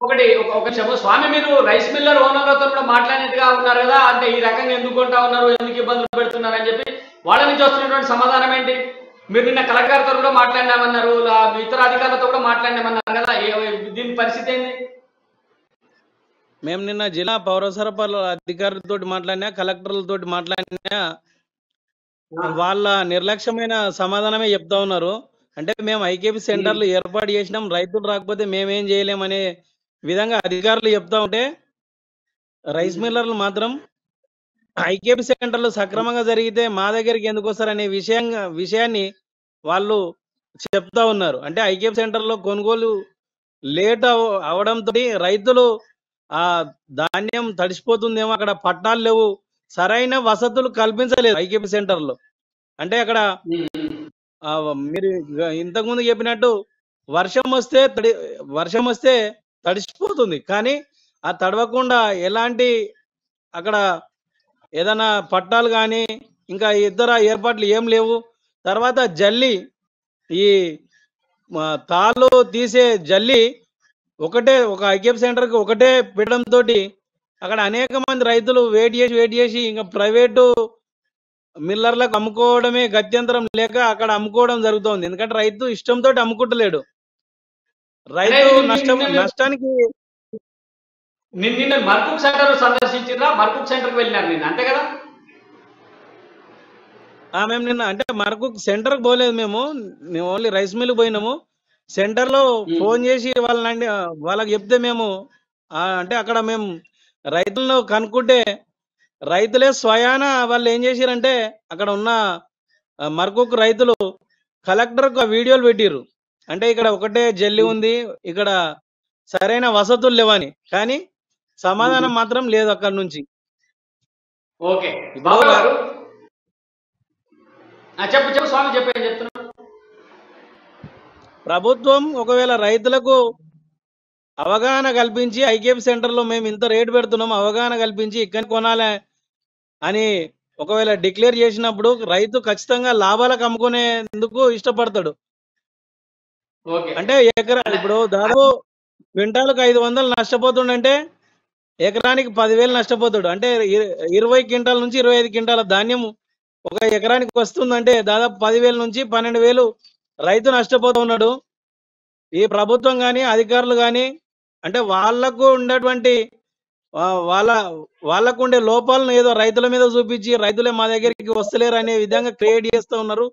ఒకటి ఒక నిమిషము స్వామి, మీరు రైస్ మిల్లర్ ఓనర్లతో కూడా మాట్లాడినట్టుగా ఉన్నారు కదా, అంటే ఈ రకంగా ఎందుకు కొంటా ఉన్నారు, ఎందుకు ఇబ్బందులు పెడుతున్నారు అని చెప్పి వాళ్ళ నుంచి వస్తున్నటువంటి సమాధానం ఏంటి? మీరు నిన్న కలెక్టర్ గారితో కూడా మాట్లాడినామన్నారు, ఇతర అధికారులతో కూడా మాట్లాడినామన్నారు కదా, దీని పరిస్థితి ఏంది? మేము నిన్న జిల్లా పౌర సరఫరాల అధికారులతో మాట్లాడినా, కలెక్టర్లతో మాట్లాడినా, వాళ్ళ నిర్లక్ష్యమైన సమాధానమే చెప్తా ఉన్నారు. అంటే మేము ఐకేపీ సెంటర్లు ఏర్పాటు చేసినాం, రైతులు రాకపోతే మేమేం చేయలేమనే విధంగా అధికారులు చెప్తా ఉంటే, రైస్ మిల్లర్లు మాత్రం ఐకేపీ సెంటర్లు సక్రమంగా జరిగితే మా దగ్గరికి ఎందుకు వస్తారనే విషయాన్ని వాళ్ళు చెప్తా ఉన్నారు. అంటే ఐకేపీ సెంటర్లో కొనుగోలు లేట్ అవడంతో రైతులు ఆ ధాన్యం తడిసిపోతుందేమో, అక్కడ పట్టాలు లేవు, సరైన వసతులు కల్పించలేదు ఐకేపీ సెంటర్లో. అంటే అక్కడ మీరు ఇంతకుముందు చెప్పినట్టు వర్షం వస్తే తడిసిపోతుంది, కానీ ఆ తడవకుండా ఎలాంటి అక్కడ ఏదైనా పట్టాలు కానీ ఇంకా ఇతర ఏర్పాట్లు ఏం లేవు. తర్వాత జల్లి, ఈ తాళ్ళు తీసే జల్లి ఒక ఐకేపీ సెంటర్కి ఒకటే పెట్టడంతో అక్కడ అనేక మంది రైతులు వెయిట్ చేసి ఇంకా ప్రైవేటు మిల్లర్లకు అమ్ముకోవడమే గత్యంతరం లేక అక్కడ అమ్ముకోవడం జరుగుతోంది. ఎందుకంటే రైతు ఇష్టంతో అమ్ముకుంటలేడు, రైతు నష్టానికి. నిన్న మర్కూక్ సెంటర్ సందర్శించిరా? మర్కూక్ సెంటర్కి వెళ్ళినారు నిన్న, అంతే కదా? మేము నిన్న అంటే మరకూక్ సెంటర్కి పోలేదు, మేము ఓన్లీ రైస్ మిల్ పోయినాము. సెంటర్లో ఫోన్ చేసి వాళ్ళకి చెప్తే మేము అంటే అక్కడ మేము రైతులను కనుక్కుంటే రైతులే స్వయాన వాళ్ళు ఏం చేసిరంటే, అక్కడ ఉన్న మరకూక్ రైతులు కలెక్టర్కు వీడియోలు పెట్టిర్రు. అంటే ఇక్కడ ఒకటే జల్లి ఉంది, ఇక్కడ సరైన వసతులు లేవని, కానీ సమాధానం మాత్రం లేదు అక్కడ నుంచి. ఓకే బాబు గారు చెప్పు స్వామి, చెప్పేది చెప్తున్నా. ప్రభుత్వం ఒకవేళ రైతులకు అవగాహన కల్పించి ఐకేపీ సెంటర్లో మేము ఇంత రేటు పెడుతున్నాం, అవగాహన కల్పించి ఇక్కడ కొనాలి అని ఒకవేళ డిక్లేర్ చేసినప్పుడు రైతు ఖచ్చితంగా లాభాలకు అమ్ముకునేందుకు ఇష్టపడతాడు. అంటే ఇప్పుడు దాదాపు క్వింటాలకు 500 నష్టపోతుండంటే ఎకరానికి 10,000 నష్టపోతాడు. అంటే 20 క్వింటాల నుంచి 25 క్వింటాల ధాన్యం ఒక ఎకరానికి వస్తుందంటే దాదాపు 10,000 నుంచి 12,000 రైతు నష్టపోతూ ఉన్నాడు. ఈ ప్రభుత్వం కానీ అధికారులు కానీ అంటే వాళ్ళకు ఉండేటువంటి వాళ్ళకు ఉండే లోపాలను ఏదో రైతుల మీద చూపించి రైతులే మా దగ్గరికి వస్తలేరు అనే విధంగా క్రియేట్ చేస్తూ ఉన్నారు.